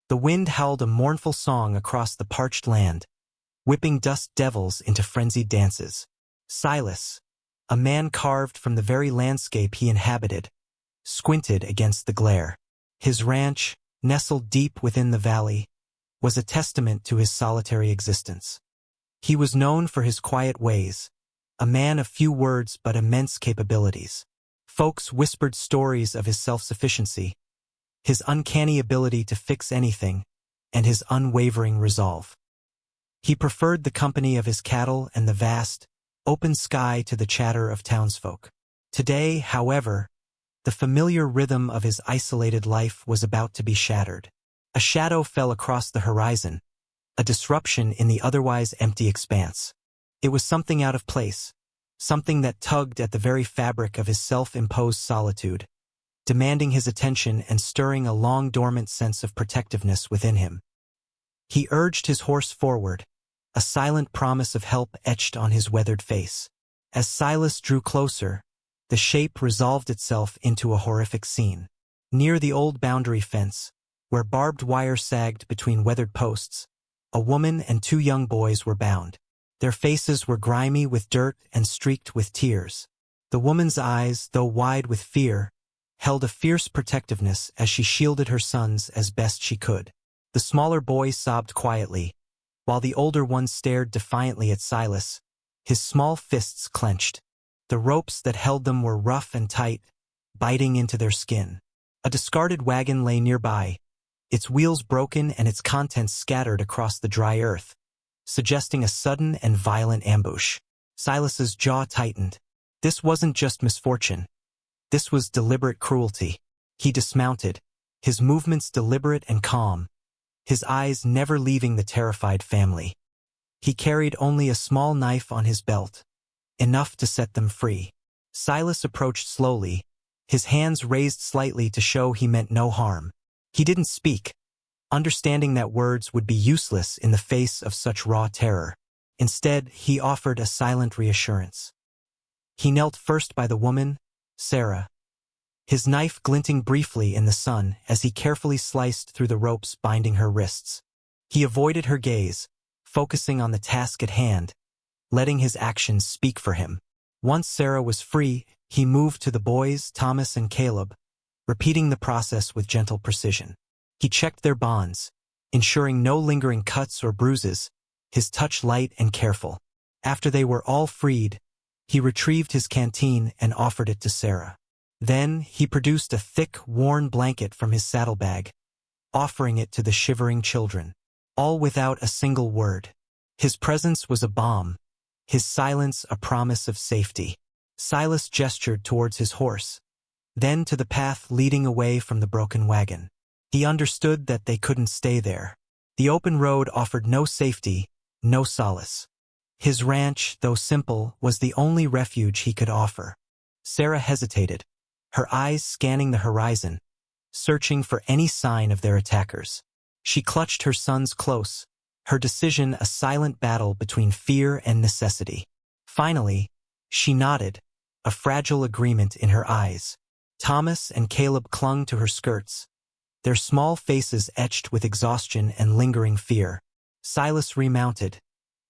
The wind howled a mournful song across the parched land, whipping dust devils into frenzied dances. Silas, a man carved from the very landscape he inhabited, squinted against the glare. His ranch, nestled deep within the valley, was a testament to his solitary existence. He was known for his quiet ways, a man of few words but immense capabilities. Folks whispered stories of his self-sufficiency, his uncanny ability to fix anything, and his unwavering resolve. He preferred the company of his cattle and the vast, open sky to the chatter of townsfolk. Today, however, the familiar rhythm of his isolated life was about to be shattered. A shadow fell across the horizon, a disruption in the otherwise empty expanse. It was something out of place, something that tugged at the very fabric of his self-imposed solitude, demanding his attention and stirring a long-dormant sense of protectiveness within him. He urged his horse forward, a silent promise of help etched on his weathered face. As Silas drew closer, the shape resolved itself into a horrific scene. Near the old boundary fence, where barbed wire sagged between weathered posts, a woman and two young boys were bound. Their faces were grimy with dirt and streaked with tears. The woman's eyes, though wide with fear, held a fierce protectiveness as she shielded her sons as best she could. The smaller boy sobbed quietly, while the older one stared defiantly at Silas, his small fists clenched. The ropes that held them were rough and tight, biting into their skin. A discarded wagon lay nearby, its wheels broken and its contents scattered across the dry earth, suggesting a sudden and violent ambush. Silas's jaw tightened. This wasn't just misfortune. This was deliberate cruelty. He dismounted, his movements deliberate and calm, his eyes never leaving the terrified family. He carried only a small knife on his belt, enough to set them free. Silas approached slowly, his hands raised slightly to show he meant no harm. He didn't speak, understanding that words would be useless in the face of such raw terror. Instead, he offered a silent reassurance. He knelt first by the woman, Sarah, his knife glinting briefly in the sun as he carefully sliced through the ropes binding her wrists. He avoided her gaze, focusing on the task at hand, letting his actions speak for him. Once Sarah was free, he moved to the boys, Thomas and Caleb, repeating the process with gentle precision. He checked their bonds, ensuring no lingering cuts or bruises, his touch light and careful. After they were all freed, he retrieved his canteen and offered it to Sarah. Then he produced a thick, worn blanket from his saddlebag, offering it to the shivering children, all without a single word. His presence was a balm, his silence a promise of safety. Silas gestured towards his horse, then to the path leading away from the broken wagon. He understood that they couldn't stay there. The open road offered no safety, no solace. His ranch, though simple, was the only refuge he could offer. Sarah hesitated, her eyes scanning the horizon, searching for any sign of their attackers. She clutched her sons close, her decision a silent battle between fear and necessity. Finally, she nodded, a fragile agreement in her eyes. Thomas and Caleb clung to her skirts, their small faces etched with exhaustion and lingering fear. Silas remounted,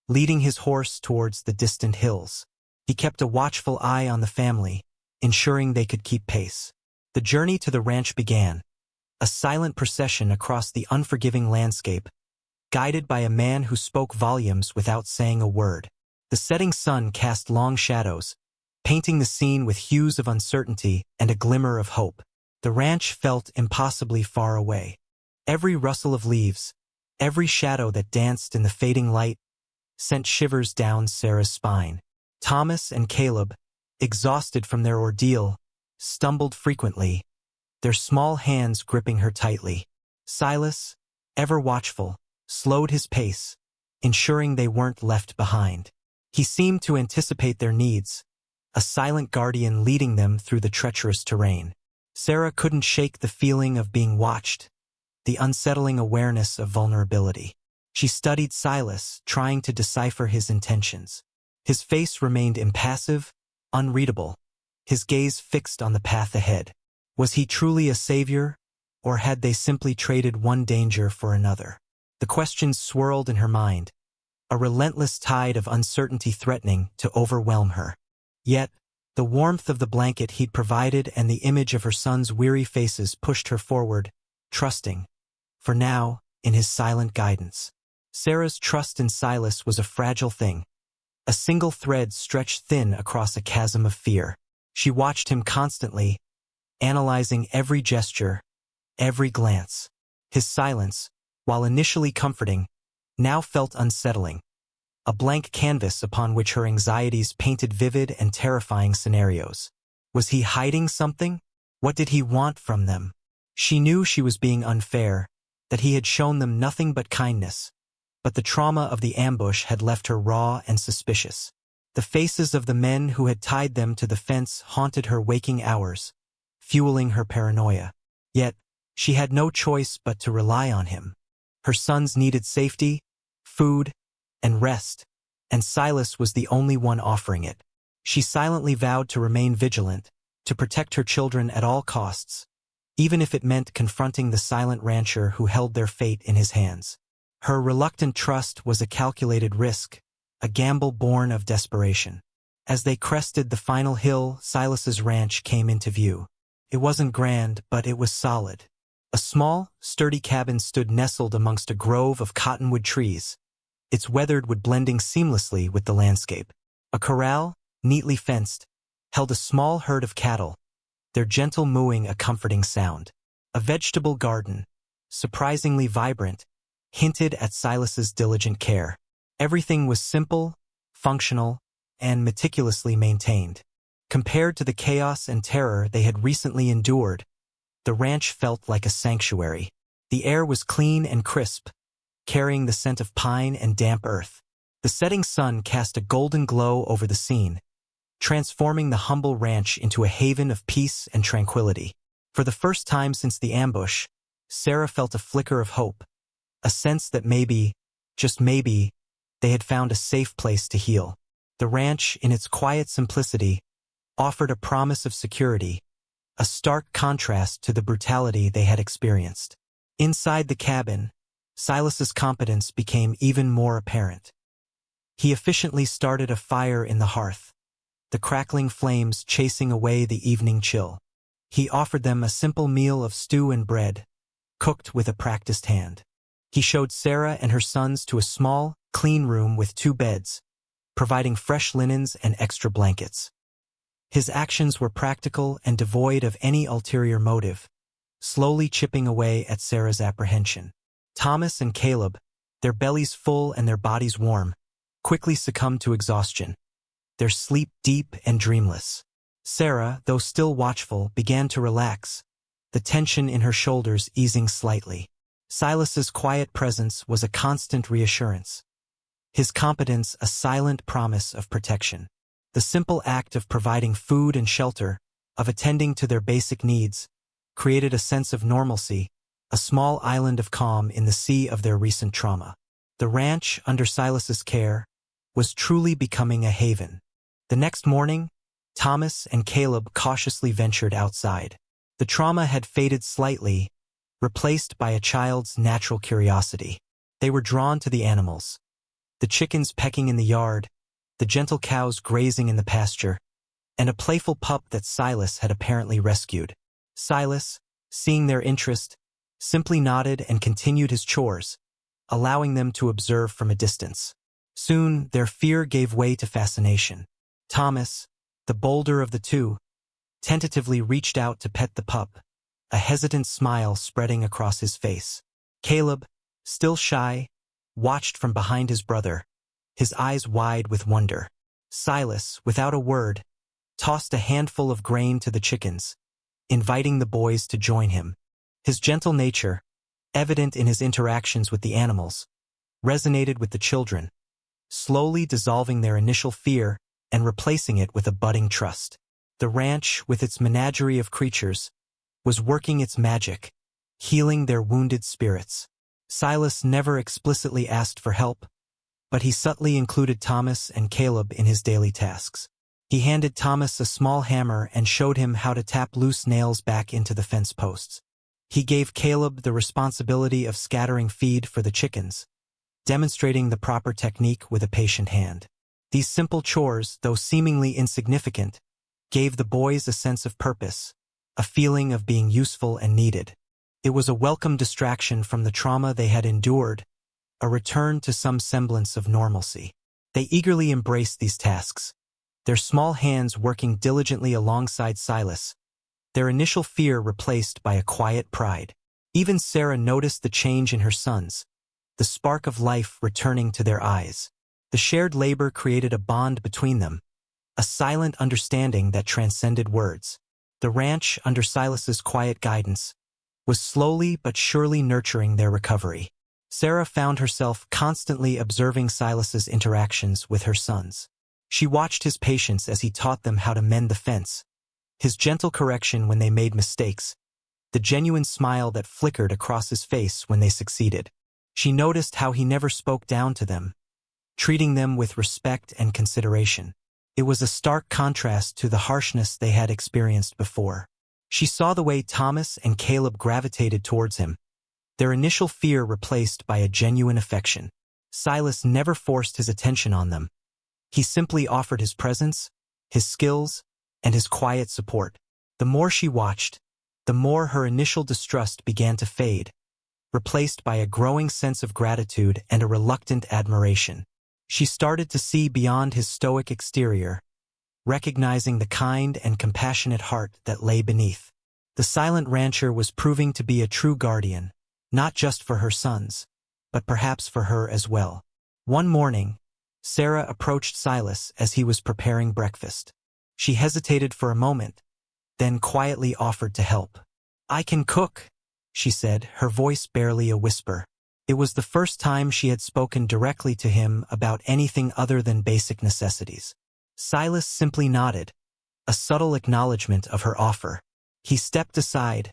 leading his horse towards the distant hills. He kept a watchful eye on the family, ensuring they could keep pace. The journey to the ranch began, a silent procession across the unforgiving landscape, guided by a man who spoke volumes without saying a word. The setting sun cast long shadows, painting the scene with hues of uncertainty and a glimmer of hope. The ranch felt impossibly far away. Every rustle of leaves, every shadow that danced in the fading light, sent shivers down Sarah's spine. Thomas and Caleb, exhausted from their ordeal, stumbled frequently, their small hands gripping her tightly. Silas, ever watchful, slowed his pace, ensuring they weren't left behind. He seemed to anticipate their needs, a silent guardian leading them through the treacherous terrain. Sarah couldn't shake the feeling of being watched, the unsettling awareness of vulnerability. She studied Silas, trying to decipher his intentions. His face remained impassive, unreadable, his gaze fixed on the path ahead. Was he truly a savior, or had they simply traded one danger for another? The questions swirled in her mind, a relentless tide of uncertainty threatening to overwhelm her. Yet, the warmth of the blanket he'd provided and the image of her son's weary faces pushed her forward, trusting, for now, in his silent guidance. Sarah's trust in Silas was a fragile thing, a single thread stretched thin across a chasm of fear. She watched him constantly, analyzing every gesture, every glance. His silence, while initially comforting, now felt unsettling, a blank canvas upon which her anxieties painted vivid and terrifying scenarios. Was he hiding something? What did he want from them? She knew she was being unfair, that he had shown them nothing but kindness, but the trauma of the ambush had left her raw and suspicious. The faces of the men who had tied them to the fence haunted her waking hours, fueling her paranoia. Yet, she had no choice but to rely on him. Her sons needed safety, food, and rest, and Silas was the only one offering it. She silently vowed to remain vigilant, to protect her children at all costs, even if it meant confronting the silent rancher who held their fate in his hands. Her reluctant trust was a calculated risk, a gamble born of desperation. As they crested the final hill, Silas's ranch came into view. It wasn't grand, but it was solid. A small, sturdy cabin stood nestled amongst a grove of cottonwood trees, its weathered wood blending seamlessly with the landscape. A corral, neatly fenced, held a small herd of cattle, their gentle mooing a comforting sound. A vegetable garden, surprisingly vibrant, hinted at Silas's diligent care. Everything was simple, functional, and meticulously maintained. Compared to the chaos and terror they had recently endured, the ranch felt like a sanctuary. The air was clean and crisp, carrying the scent of pine and damp earth. The setting sun cast a golden glow over the scene, transforming the humble ranch into a haven of peace and tranquility. For the first time since the ambush, Sarah felt a flicker of hope, a sense that maybe, just maybe, they had found a safe place to heal. The ranch, in its quiet simplicity, offered a promise of security, a stark contrast to the brutality they had experienced. Inside the cabin, Silas's competence became even more apparent. He efficiently started a fire in the hearth, the crackling flames chasing away the evening chill. He offered them a simple meal of stew and bread, cooked with a practiced hand. He showed Sarah and her sons to a small, clean room with 2 beds, providing fresh linens and extra blankets. His actions were practical and devoid of any ulterior motive, slowly chipping away at Sarah's apprehension. Thomas and Caleb, their bellies full and their bodies warm, quickly succumbed to exhaustion, their sleep deep and dreamless. Sarah, though still watchful, began to relax, the tension in her shoulders easing slightly. Silas's quiet presence was a constant reassurance, his competence a silent promise of protection. The simple act of providing food and shelter, of attending to their basic needs, created a sense of normalcy, a small island of calm in the sea of their recent trauma. The ranch, under Silas's care, was truly becoming a haven. The next morning, Thomas and Caleb cautiously ventured outside. The trauma had faded slightly, replaced by a child's natural curiosity. They were drawn to the animals, the chickens pecking in the yard, the gentle cows grazing in the pasture, and a playful pup that Silas had apparently rescued. Silas, seeing their interest, simply nodded and continued his chores, allowing them to observe from a distance. Soon, their fear gave way to fascination. Thomas, the bolder of the two, tentatively reached out to pet the pup, a hesitant smile spreading across his face. Caleb, still shy, watched from behind his brother, his eyes wide with wonder. Silas, without a word, tossed a handful of grain to the chickens, inviting the boys to join him. His gentle nature, evident in his interactions with the animals, resonated with the children, slowly dissolving their initial fear and replacing it with a budding trust. The ranch, with its menagerie of creatures, was working its magic, healing their wounded spirits. Silas never explicitly asked for help, but he subtly included Thomas and Caleb in his daily tasks. He handed Thomas a small hammer and showed him how to tap loose nails back into the fence posts. He gave Caleb the responsibility of scattering feed for the chickens, demonstrating the proper technique with a patient hand. These simple chores, though seemingly insignificant, gave the boys a sense of purpose, a feeling of being useful and needed. It was a welcome distraction from the trauma they had endured, a return to some semblance of normalcy. They eagerly embraced these tasks, their small hands working diligently alongside Silas, their initial fear replaced by a quiet pride. Even Sarah noticed the change in her sons, the spark of life returning to their eyes. The shared labor created a bond between them, a silent understanding that transcended words. The ranch, under Silas's quiet guidance, was slowly but surely nurturing their recovery. Sarah found herself constantly observing Silas's interactions with her sons. She watched his patience as he taught them how to mend the fence, his gentle correction when they made mistakes, the genuine smile that flickered across his face when they succeeded. She noticed how he never spoke down to them, treating them with respect and consideration. It was a stark contrast to the harshness they had experienced before. She saw the way Thomas and Caleb gravitated towards him, their initial fear replaced by a genuine affection. Silas never forced his attention on them. He simply offered his presence, his skills, and his quiet support. The more she watched, the more her initial distrust began to fade, replaced by a growing sense of gratitude and a reluctant admiration. She started to see beyond his stoic exterior, recognizing the kind and compassionate heart that lay beneath. The silent rancher was proving to be a true guardian, not just for her sons, but perhaps for her as well. One morning, Sarah approached Silas as he was preparing breakfast. She hesitated for a moment, then quietly offered to help. "I can cook," she said, her voice barely a whisper. It was the first time she had spoken directly to him about anything other than basic necessities. Silas simply nodded, a subtle acknowledgement of her offer. He stepped aside,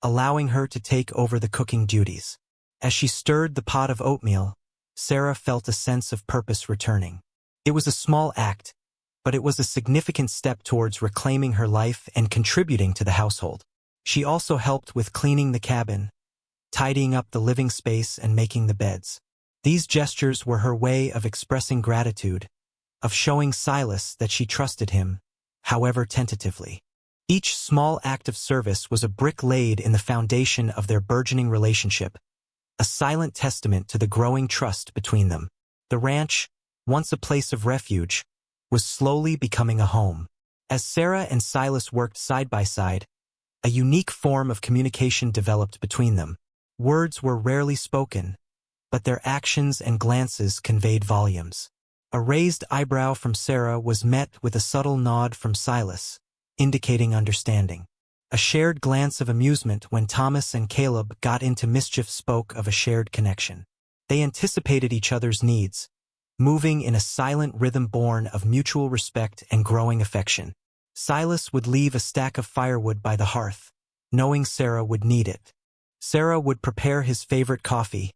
allowing her to take over the cooking duties. As she stirred the pot of oatmeal, Sarah felt a sense of purpose returning. It was a small act, but it was a significant step towards reclaiming her life and contributing to the household. She also helped with cleaning the cabin, tidying up the living space and making the beds. These gestures were her way of expressing gratitude, of showing Silas that she trusted him, however tentatively. Each small act of service was a brick laid in the foundation of their burgeoning relationship, a silent testament to the growing trust between them. The ranch, once a place of refuge, was slowly becoming a home. As Sarah and Silas worked side by side, a unique form of communication developed between them. Words were rarely spoken, but their actions and glances conveyed volumes. A raised eyebrow from Sarah was met with a subtle nod from Silas, indicating understanding. A shared glance of amusement when Thomas and Caleb got into mischief spoke of a shared connection. They anticipated each other's needs, moving in a silent rhythm born of mutual respect and growing affection. Silas would leave a stack of firewood by the hearth, knowing Sarah would need it. Sarah would prepare his favorite coffee,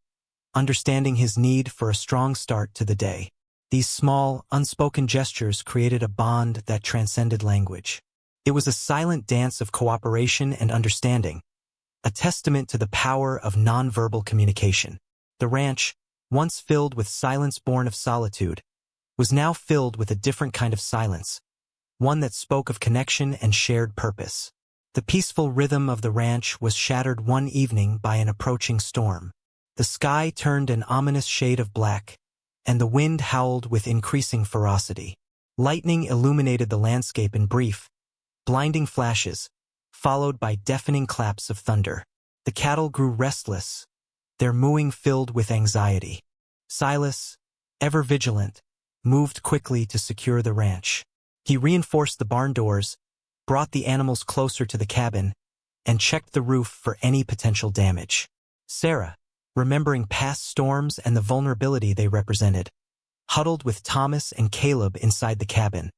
understanding his need for a strong start to the day. These small, unspoken gestures created a bond that transcended language. It was a silent dance of cooperation and understanding, a testament to the power of nonverbal communication. The ranch, once filled with silence born of solitude, was now filled with a different kind of silence, one that spoke of connection and shared purpose. The peaceful rhythm of the ranch was shattered one evening by an approaching storm. The sky turned an ominous shade of black, and the wind howled with increasing ferocity. Lightning illuminated the landscape in brief, blinding flashes, followed by deafening claps of thunder. The cattle grew restless, their mooing filled with anxiety. Silas, ever vigilant, moved quickly to secure the ranch. He reinforced the barn doors, brought the animals closer to the cabin, and checked the roof for any potential damage. Sarah, remembering past storms and the vulnerability they represented, huddled with Thomas and Caleb inside the cabin,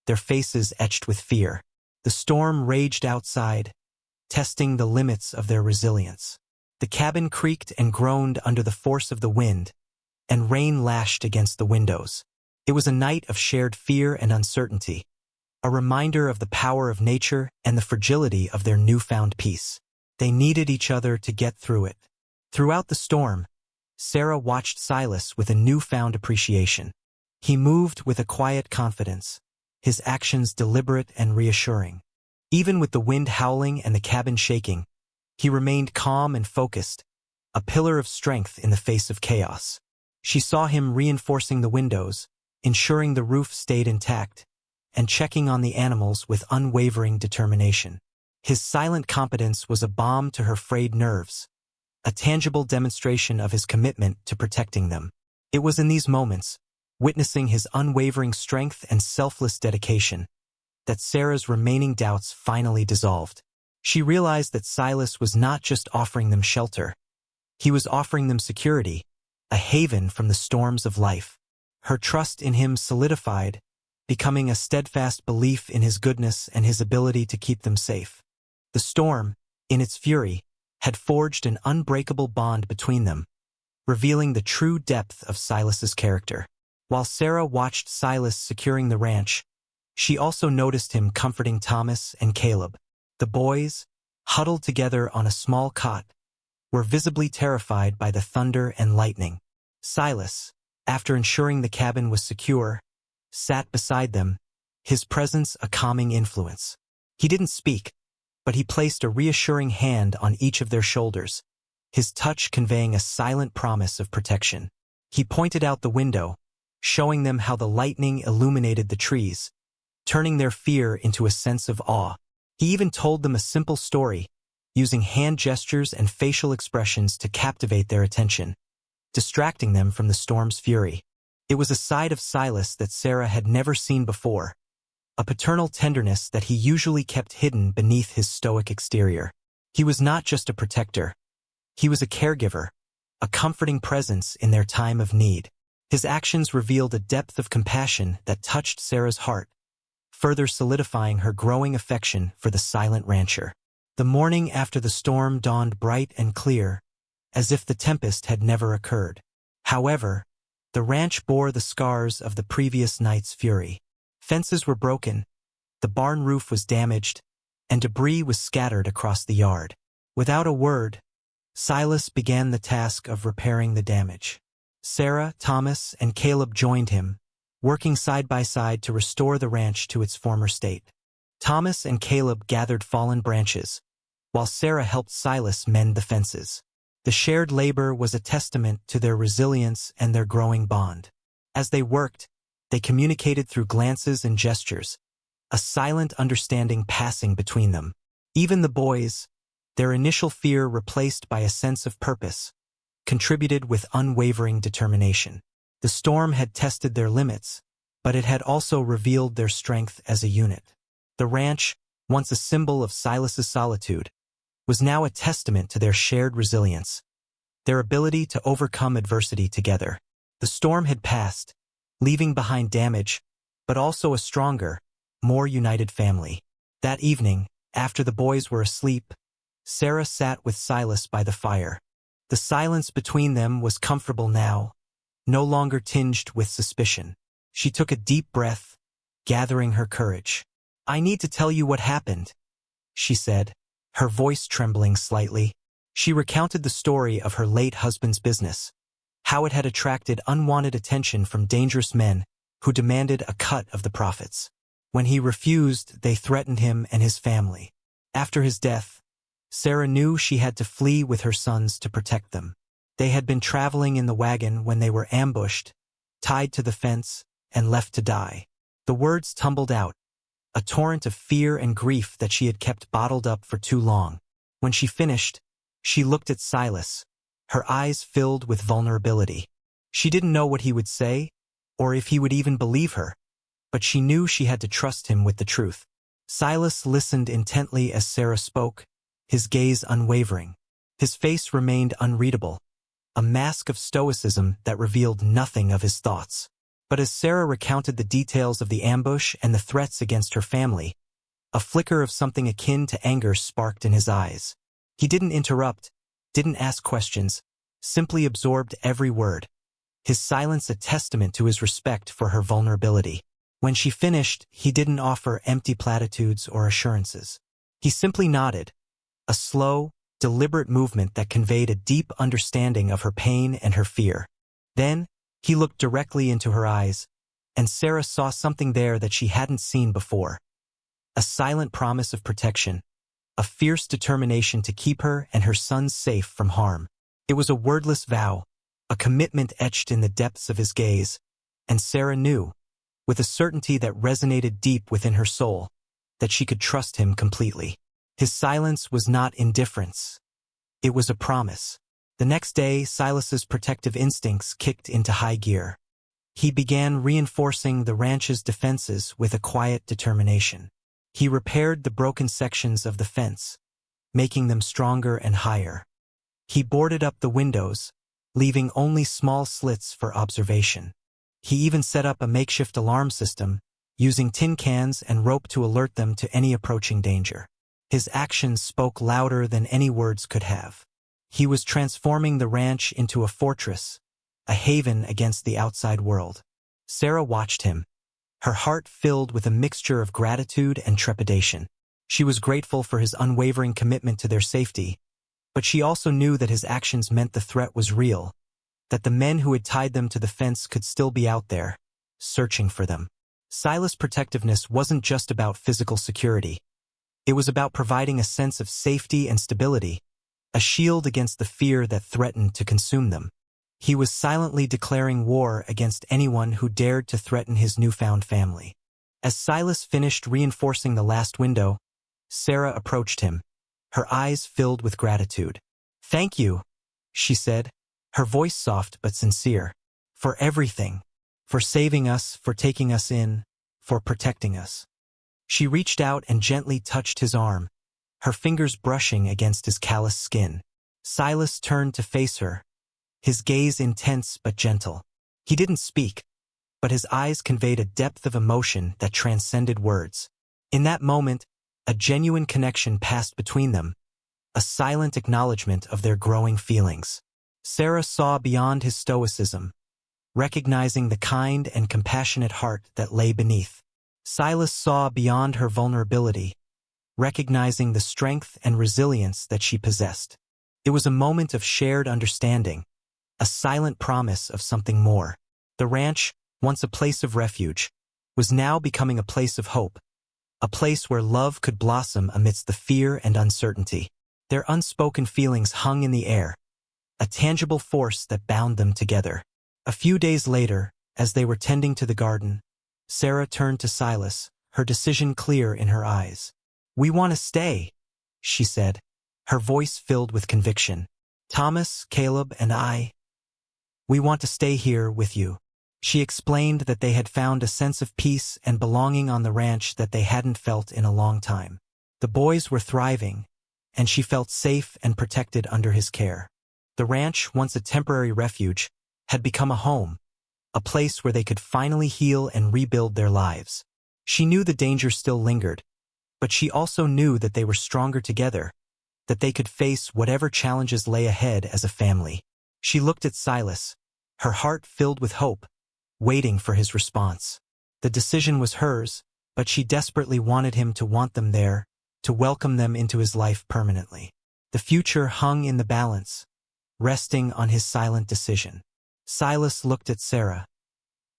their faces etched with fear. The storm raged outside, testing the limits of their resilience. The cabin creaked and groaned under the force of the wind, and rain lashed against the windows. It was a night of shared fear and uncertainty, a reminder of the power of nature and the fragility of their newfound peace. They needed each other to get through it. Throughout the storm, Sarah watched Silas with a newfound appreciation. He moved with a quiet confidence, his actions deliberate and reassuring. Even with the wind howling and the cabin shaking, he remained calm and focused, a pillar of strength in the face of chaos. She saw him reinforcing the windows, ensuring the roof stayed intact, and checking on the animals with unwavering determination. His silent competence was a balm to her frayed nerves, a tangible demonstration of his commitment to protecting them. It was in these moments, witnessing his unwavering strength and selfless dedication, that Sarah's remaining doubts finally dissolved. She realized that Silas was not just offering them shelter. He was offering them security, a haven from the storms of life. Her trust in him solidified, becoming a steadfast belief in his goodness and his ability to keep them safe. The storm, in its fury, had forged an unbreakable bond between them, revealing the true depth of Silas's character. While Sarah watched Silas securing the ranch, she also noticed him comforting Thomas and Caleb. The boys, huddled together on a small cot, were visibly terrified by the thunder and lightning. Silas, after ensuring the cabin was secure, sat beside them, his presence a calming influence. He didn't speak, but he placed a reassuring hand on each of their shoulders, his touch conveying a silent promise of protection. He pointed out the window, showing them how the lightning illuminated the trees, turning their fear into a sense of awe. He even told them a simple story, using hand gestures and facial expressions to captivate their attention, distracting them from the storm's fury. It was a side of Silas that Sarah had never seen before, a paternal tenderness that he usually kept hidden beneath his stoic exterior. He was not just a protector. He was a caregiver, a comforting presence in their time of need. His actions revealed a depth of compassion that touched Sarah's heart, further solidifying her growing affection for the silent rancher. The morning after the storm dawned bright and clear, as if the tempest had never occurred. However, the ranch bore the scars of the previous night's fury. Fences were broken, the barn roof was damaged, and debris was scattered across the yard. Without a word, Silas began the task of repairing the damage. Sarah, Thomas, and Caleb joined him, working side by side to restore the ranch to its former state. Thomas and Caleb gathered fallen branches, while Sarah helped Silas mend the fences. The shared labor was a testament to their resilience and their growing bond. As they worked, they communicated through glances and gestures, a silent understanding passing between them. Even the boys, their initial fear replaced by a sense of purpose, contributed with unwavering determination. The storm had tested their limits, but it had also revealed their strength as a unit. The ranch, once a symbol of Silas's solitude, was now a testament to their shared resilience, their ability to overcome adversity together. The storm had passed, leaving behind damage, but also a stronger, more united family. That evening, after the boys were asleep, Sarah sat with Silas by the fire. The silence between them was comfortable now, no longer tinged with suspicion. She took a deep breath, gathering her courage. "I need to tell you what happened," she said, her voice trembling slightly. She recounted the story of her late husband's business, how it had attracted unwanted attention from dangerous men who demanded a cut of the profits. When he refused, they threatened him and his family. After his death, Sarah knew she had to flee with her sons to protect them. They had been traveling in the wagon when they were ambushed, tied to the fence, and left to die. The words tumbled out, a torrent of fear and grief that she had kept bottled up for too long. When she finished, she looked at Silas, her eyes filled with vulnerability. She didn't know what he would say, or if he would even believe her, but she knew she had to trust him with the truth. Silas listened intently as Sarah spoke, his gaze unwavering. His face remained unreadable, a mask of stoicism that revealed nothing of his thoughts. But as Sarah recounted the details of the ambush and the threats against her family, a flicker of something akin to anger sparked in his eyes. He didn't interrupt, didn't ask questions, simply absorbed every word, his silence a testament to his respect for her vulnerability. When she finished, he didn't offer empty platitudes or assurances. He simply nodded, a slow, deliberate movement that conveyed a deep understanding of her pain and her fear. Then, he looked directly into her eyes, and Sarah saw something there that she hadn't seen before. A silent promise of protection, a fierce determination to keep her and her sons safe from harm. It was a wordless vow, a commitment etched in the depths of his gaze, and Sarah knew, with a certainty that resonated deep within her soul, that she could trust him completely. His silence was not indifference. It was a promise. The next day, Silas's protective instincts kicked into high gear. He began reinforcing the ranch's defenses with a quiet determination. He repaired the broken sections of the fence, making them stronger and higher. He boarded up the windows, leaving only small slits for observation. He even set up a makeshift alarm system, using tin cans and rope to alert them to any approaching danger. His actions spoke louder than any words could have. He was transforming the ranch into a fortress, a haven against the outside world. Sarah watched him, her heart filled with a mixture of gratitude and trepidation. She was grateful for his unwavering commitment to their safety, but she also knew that his actions meant the threat was real, that the men who had tied them to the fence could still be out there, searching for them. Silas' protectiveness wasn't just about physical security. It was about providing a sense of safety and stability, a shield against the fear that threatened to consume them. He was silently declaring war against anyone who dared to threaten his newfound family. As Silas finished reinforcing the last window, Sarah approached him, her eyes filled with gratitude. "Thank you," she said, her voice soft but sincere, "for everything, for saving us, for taking us in, for protecting us." She reached out and gently touched his arm, her fingers brushing against his calloused skin. Silas turned to face her, his gaze intense but gentle. He didn't speak, but his eyes conveyed a depth of emotion that transcended words. In that moment, a genuine connection passed between them, a silent acknowledgement of their growing feelings. Sarah saw beyond his stoicism, recognizing the kind and compassionate heart that lay beneath. Silas saw beyond her vulnerability, recognizing the strength and resilience that she possessed. It was a moment of shared understanding, a silent promise of something more. The ranch, once a place of refuge, was now becoming a place of hope, a place where love could blossom amidst the fear and uncertainty. Their unspoken feelings hung in the air, a tangible force that bound them together. A few days later, as they were tending to the garden, Sarah turned to Silas, her decision clear in her eyes. "We want to stay," she said, her voice filled with conviction. "Thomas, Caleb, and I, we want to stay here with you." She explained that they had found a sense of peace and belonging on the ranch that they hadn't felt in a long time. The boys were thriving, and she felt safe and protected under his care. The ranch, once a temporary refuge, had become a home, a place where they could finally heal and rebuild their lives. She knew the danger still lingered, but she also knew that they were stronger together, that they could face whatever challenges lay ahead as a family. She looked at Silas, her heart filled with hope, waiting for his response. The decision was hers, but she desperately wanted him to want them there, to welcome them into his life permanently. The future hung in the balance, resting on his silent decision. Silas looked at Sarah,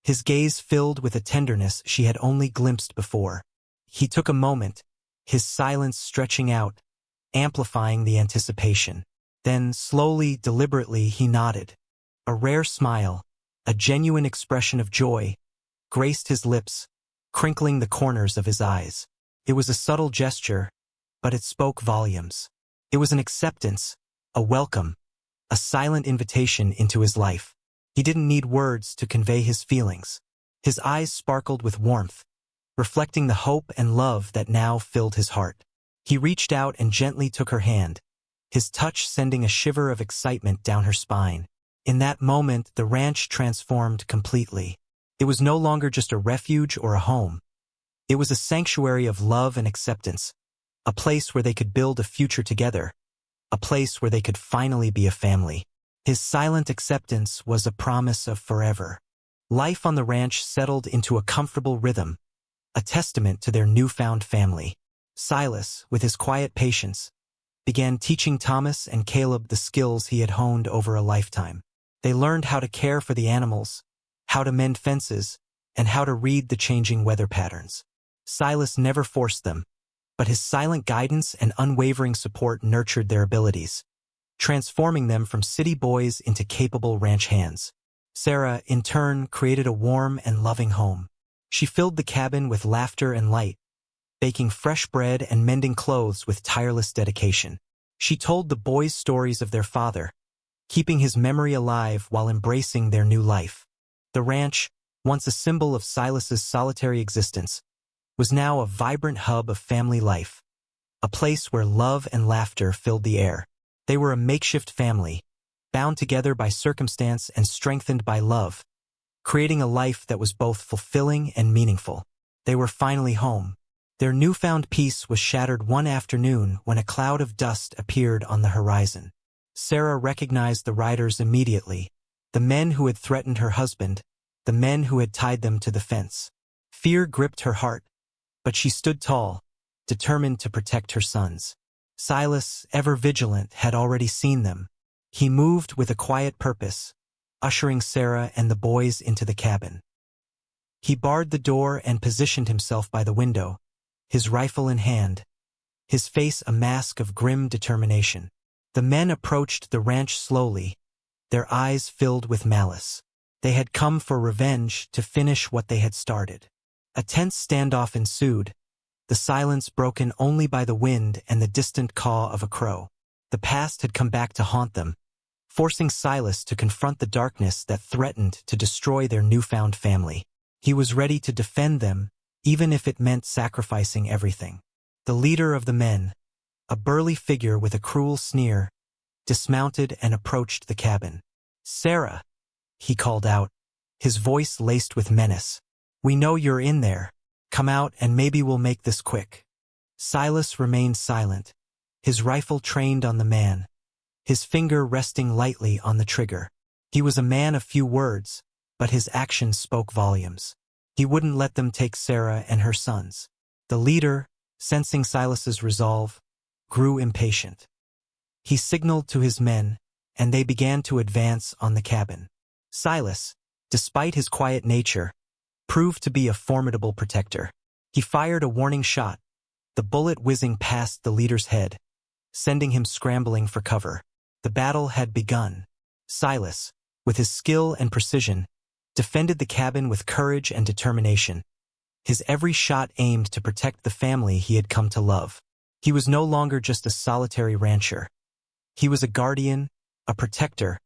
his gaze filled with a tenderness she had only glimpsed before. He took a moment, his silence stretching out, amplifying the anticipation. Then, slowly, deliberately, he nodded. A rare smile, a genuine expression of joy, graced his lips, crinkling the corners of his eyes. It was a subtle gesture, but it spoke volumes. It was an acceptance, a welcome, a silent invitation into his life. He didn't need words to convey his feelings. His eyes sparkled with warmth, reflecting the hope and love that now filled his heart. He reached out and gently took her hand, his touch sending a shiver of excitement down her spine. In that moment, the ranch transformed completely. It was no longer just a refuge or a home. It was a sanctuary of love and acceptance, a place where they could build a future together, a place where they could finally be a family. His silent acceptance was a promise of forever. Life on the ranch settled into a comfortable rhythm, a testament to their newfound family. Silas, with his quiet patience, began teaching Thomas and Caleb the skills he had honed over a lifetime. They learned how to care for the animals, how to mend fences, and how to read the changing weather patterns. Silas never forced them, but his silent guidance and unwavering support nurtured their abilities, transforming them from city boys into capable ranch hands. Sarah, in turn, created a warm and loving home. She filled the cabin with laughter and light, baking fresh bread and mending clothes with tireless dedication. She told the boys stories of their father, keeping his memory alive while embracing their new life. The ranch, once a symbol of Silas's solitary existence, was now a vibrant hub of family life, a place where love and laughter filled the air. They were a makeshift family, bound together by circumstance and strengthened by love, creating a life that was both fulfilling and meaningful. They were finally home. Their newfound peace was shattered one afternoon when a cloud of dust appeared on the horizon. Sarah recognized the riders immediately, the men who had threatened her husband, the men who had tied them to the fence. Fear gripped her heart, but she stood tall, determined to protect her sons. Silas, ever vigilant, had already seen them. He moved with a quiet purpose, ushering Sarah and the boys into the cabin. He barred the door and positioned himself by the window, his rifle in hand, his face a mask of grim determination. The men approached the ranch slowly, their eyes filled with malice. They had come for revenge, to finish what they had started. A tense standoff ensued, the silence broken only by the wind and the distant caw of a crow. The past had come back to haunt them, forcing Silas to confront the darkness that threatened to destroy their newfound family. He was ready to defend them, even if it meant sacrificing everything. The leader of the men, a burly figure with a cruel sneer, dismounted and approached the cabin. "Sarah," he called out, his voice laced with menace. "We know you're in there. Come out and maybe we'll make this quick." Silas remained silent, his rifle trained on the man, his finger resting lightly on the trigger. He was a man of few words, but his actions spoke volumes. He wouldn't let them take Sarah and her sons. The leader, sensing Silas's resolve, grew impatient. He signaled to his men, and they began to advance on the cabin. Silas, despite his quiet nature, proved to be a formidable protector. He fired a warning shot, the bullet whizzing past the leader's head, sending him scrambling for cover. The battle had begun. Silas, with his skill and precision, defended the cabin with courage and determination, his every shot aimed to protect the family he had come to love. He was no longer just a solitary rancher. He was a guardian, a protector,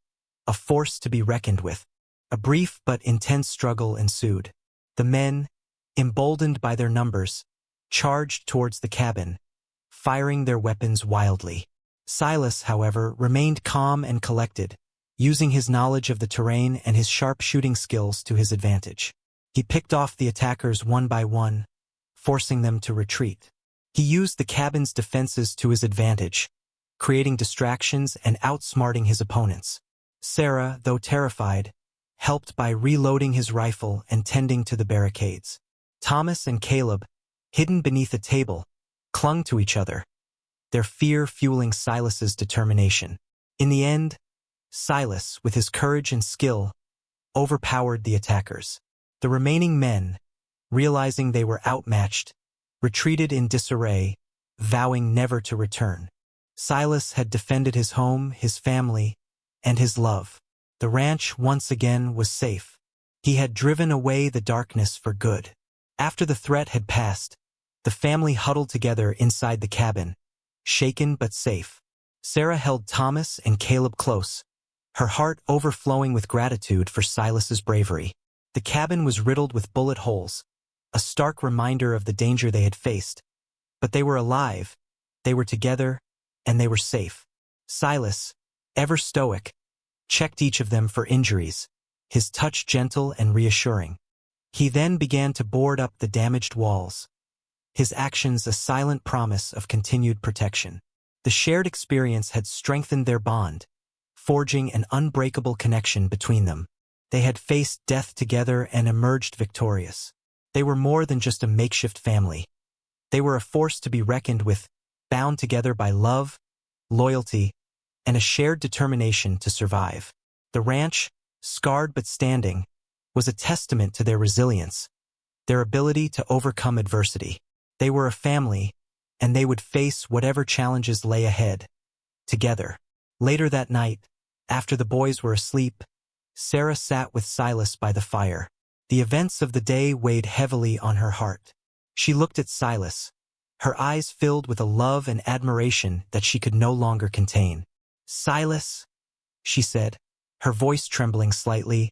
a force to be reckoned with. A brief but intense struggle ensued. The men, emboldened by their numbers, charged towards the cabin, firing their weapons wildly. Silas, however, remained calm and collected, using his knowledge of the terrain and his sharp shooting skills to his advantage. He picked off the attackers one by one, forcing them to retreat. He used the cabin's defenses to his advantage, creating distractions and outsmarting his opponents. Sarah, though terrified, helped by reloading his rifle and tending to the barricades. Thomas and Caleb, hidden beneath a table, clung to each other, their fear fueling Silas's determination. In the end, Silas, with his courage and skill, overpowered the attackers. The remaining men, realizing they were outmatched, retreated in disarray, vowing never to return. Silas had defended his home, his family, and his love. The ranch once again was safe. He had driven away the darkness for good. After the threat had passed, the family huddled together inside the cabin, shaken but safe. Sarah held Thomas and Caleb close, her heart overflowing with gratitude for Silas's bravery. The cabin was riddled with bullet holes, a stark reminder of the danger they had faced. But they were alive, they were together, and they were safe. Silas, ever stoic, checked each of them for injuries, his touch gentle and reassuring. He then began to board up the damaged walls, his actions a silent promise of continued protection. The shared experience had strengthened their bond, forging an unbreakable connection between them. They had faced death together and emerged victorious. They were more than just a makeshift family. They were a force to be reckoned with, bound together by love, loyalty, and a shared determination to survive. The ranch, scarred but standing, was a testament to their resilience, their ability to overcome adversity. They were a family, and they would face whatever challenges lay ahead, together. Later that night, after the boys were asleep, Sarah sat with Silas by the fire. The events of the day weighed heavily on her heart. She looked at Silas, her eyes filled with a love and admiration that she could no longer contain. "Silas," she said, her voice trembling slightly,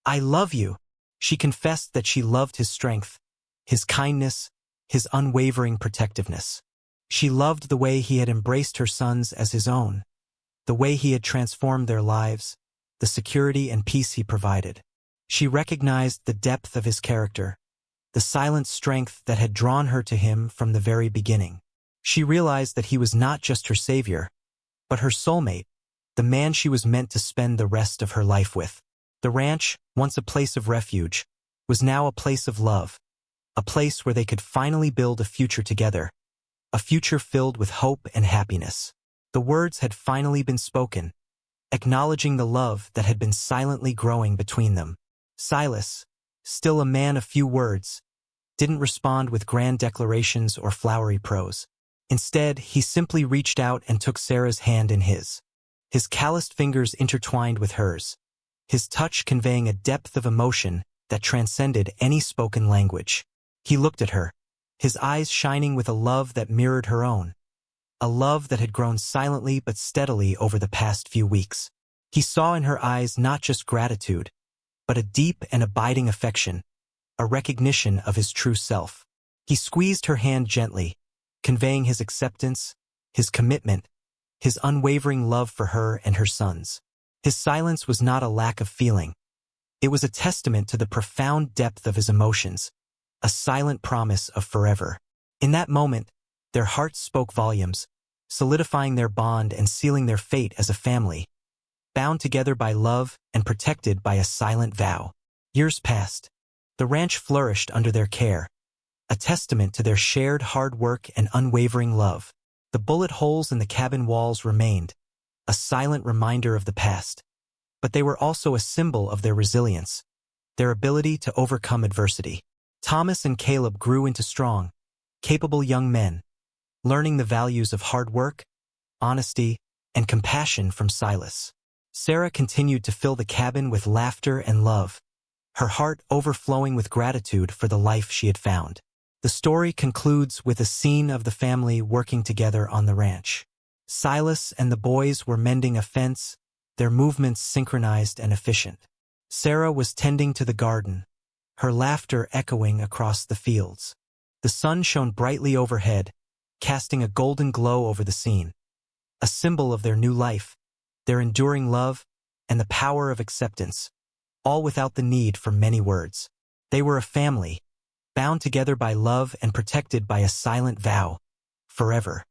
"I love you." She confessed that she loved his strength, his kindness, his unwavering protectiveness. She loved the way he had embraced her sons as his own, the way he had transformed their lives, the security and peace he provided. She recognized the depth of his character, the silent strength that had drawn her to him from the very beginning. She realized that he was not just her savior, but her soulmate, the man she was meant to spend the rest of her life with. The ranch, once a place of refuge, was now a place of love, a place where they could finally build a future together, a future filled with hope and happiness. The words had finally been spoken, acknowledging the love that had been silently growing between them. Silas, still a man of few words, didn't respond with grand declarations or flowery prose. Instead, he simply reached out and took Sarah's hand in his calloused fingers intertwined with hers, his touch conveying a depth of emotion that transcended any spoken language. He looked at her, his eyes shining with a love that mirrored her own, a love that had grown silently but steadily over the past few weeks. He saw in her eyes not just gratitude, but a deep and abiding affection, a recognition of his true self. He squeezed her hand gently, conveying his acceptance, his commitment, his unwavering love for her and her sons. His silence was not a lack of feeling. It was a testament to the profound depth of his emotions, a silent promise of forever. In that moment, their hearts spoke volumes, solidifying their bond and sealing their fate as a family, bound together by love and protected by a silent vow. Years passed. The ranch flourished under their care, a testament to their shared hard work and unwavering love. The bullet holes in the cabin walls remained, a silent reminder of the past, but they were also a symbol of their resilience, their ability to overcome adversity. Thomas and Caleb grew into strong, capable young men, learning the values of hard work, honesty, and compassion from Silas. Sarah continued to fill the cabin with laughter and love, her heart overflowing with gratitude for the life she had found. The story concludes with a scene of the family working together on the ranch. Silas and the boys were mending a fence, their movements synchronized and efficient. Sarah was tending to the garden, her laughter echoing across the fields. The sun shone brightly overhead, casting a golden glow over the scene, a symbol of their new life, their enduring love, and the power of acceptance, all without the need for many words. They were a family, bound together by love and protected by a silent vow, forever.